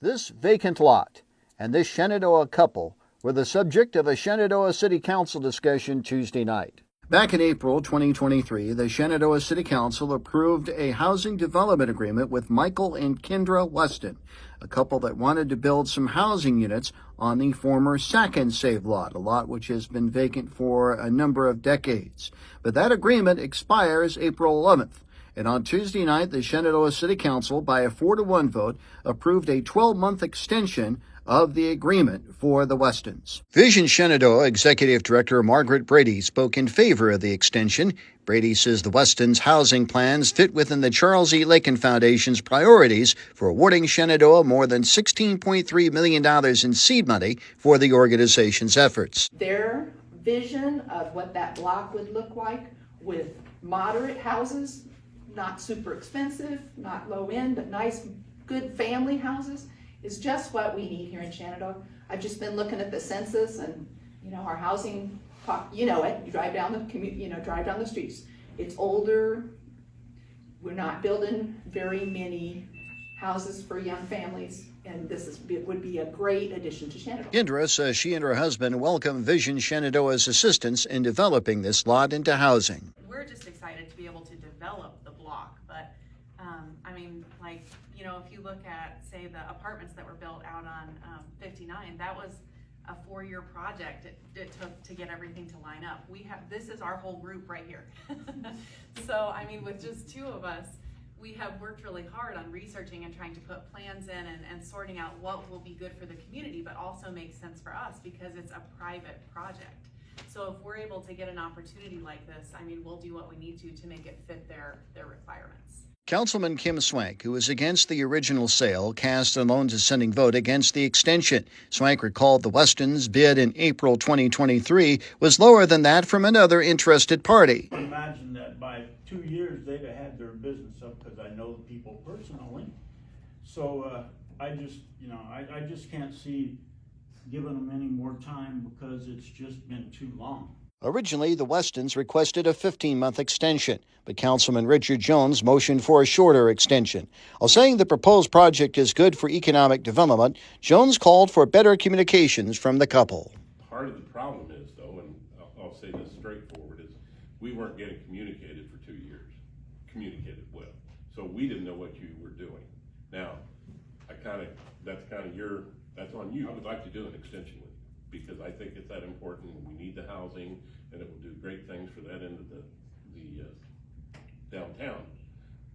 This vacant lot and this Shenandoah couple were the subject of a Shenandoah City Council discussion Tuesday night. Back in April 2023, the Shenandoah City Council approved a housing development agreement with Michael and Kendra Weston, a couple that wanted to build some housing units on the former Sac N Save lot, a lot which has been vacant for a number of decades. But that agreement expires April 11th. And on Tuesday night, the Shenandoah City Council, by a 4-1 vote, approved a 12-month extension of the agreement for the Westons. Vision Shenandoah Executive Director Margaret Brady spoke in favor of the extension. Brady says the Westons' housing plans fit within the Charles E. Lakin Foundation's priorities for awarding Shenandoah more than $16.3 million in seed money for the organization's efforts. Their vision of what that block would look like with moderate houses, not super expensive, not low end, but nice, good family houses, is just what we need here in Shenandoah. I've just been looking at the census, and our housing, you drive down the streets. It's older. We're not building very many houses for young families, and it would be a great addition to Shenandoah. Kendra says she and her husband welcome Vision Shenandoah's assistance in developing this lot into housing. We're just excited to be able to develop the block, but if you look at, say, the apartments that were built out on 59, that was a 4-year project it took to get everything to line up. This is our whole group right here. So, with just 2 of us, we have worked really hard on researching and trying to put plans in and sorting out what will be good for the community, but also makes sense for us because it's a private project. So if we're able to get an opportunity like this, we'll do what we need to make it fit their requirements. Councilman Kim Swank, who was against the original sale, cast a loan-dissenting vote against the extension. Swank recalled the Westons' bid in April 2023 was lower than that from another interested party. Imagine that by 2 years they'd have had their business up, because I know the people personally. So I just can't see giving them any more time because it's just been too long. Originally, the Westons requested a 15-month extension, but Councilman Richard Jones motioned for a shorter extension. While saying the proposed project is good for economic development, Jones called for better communications from the couple. Part of the problem is, though, and I'll say this straightforward, is we weren't getting communicated for 2 years, communicated well. So we didn't know what you were doing. Now, that's on you. I would like to do an extension with you, because I think it's that important. We need the housing, and it will do great things for that end of the downtown.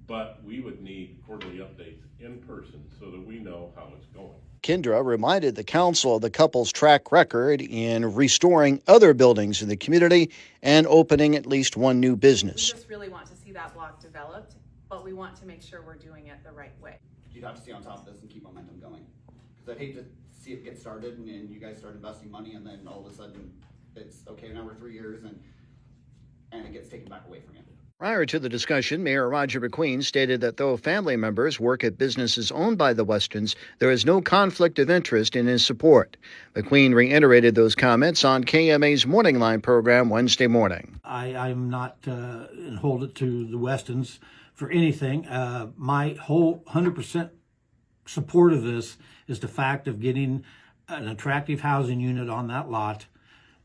But we would need quarterly updates in person so that we know how it's going. Kendra reminded the council of the couple's track record in restoring other buildings in the community and opening at least one new business. We just really want to see that block developed, but we want to make sure we're doing it the right way. You'd have to stay on top of this and keep momentum going. Because I'd hate to see it get started and you guys start investing money and then all of a sudden it's okay, now we're 3 years and it gets taken back away from you. Prior to the discussion, Mayor Roger McQueen stated that though family members work at businesses owned by the Westons, there is no conflict of interest in his support. McQueen reiterated those comments on KMA's Morning Line program Wednesday morning. I'm not hold it to the Westons for anything. My whole 100% support of this is the fact of getting an attractive housing unit on that lot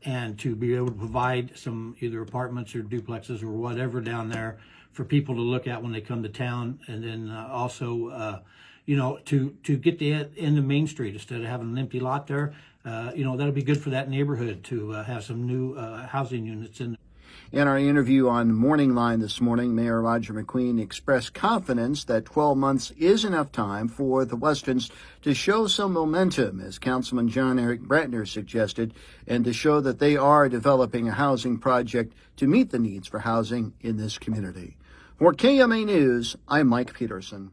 and to be able to provide some either apartments or duplexes or whatever down there for people to look at when they come to town. And then also, to get the end of Main Street instead of having an empty lot there. That'll be good for that neighborhood to have some new housing units in. In our interview on Morning Line this morning, Mayor Roger McQueen expressed confidence that 12 months is enough time for the Westons to show some momentum, as Councilman John Eric Bratner suggested, and to show that they are developing a housing project to meet the needs for housing in this community. For KMA News, I'm Mike Peterson.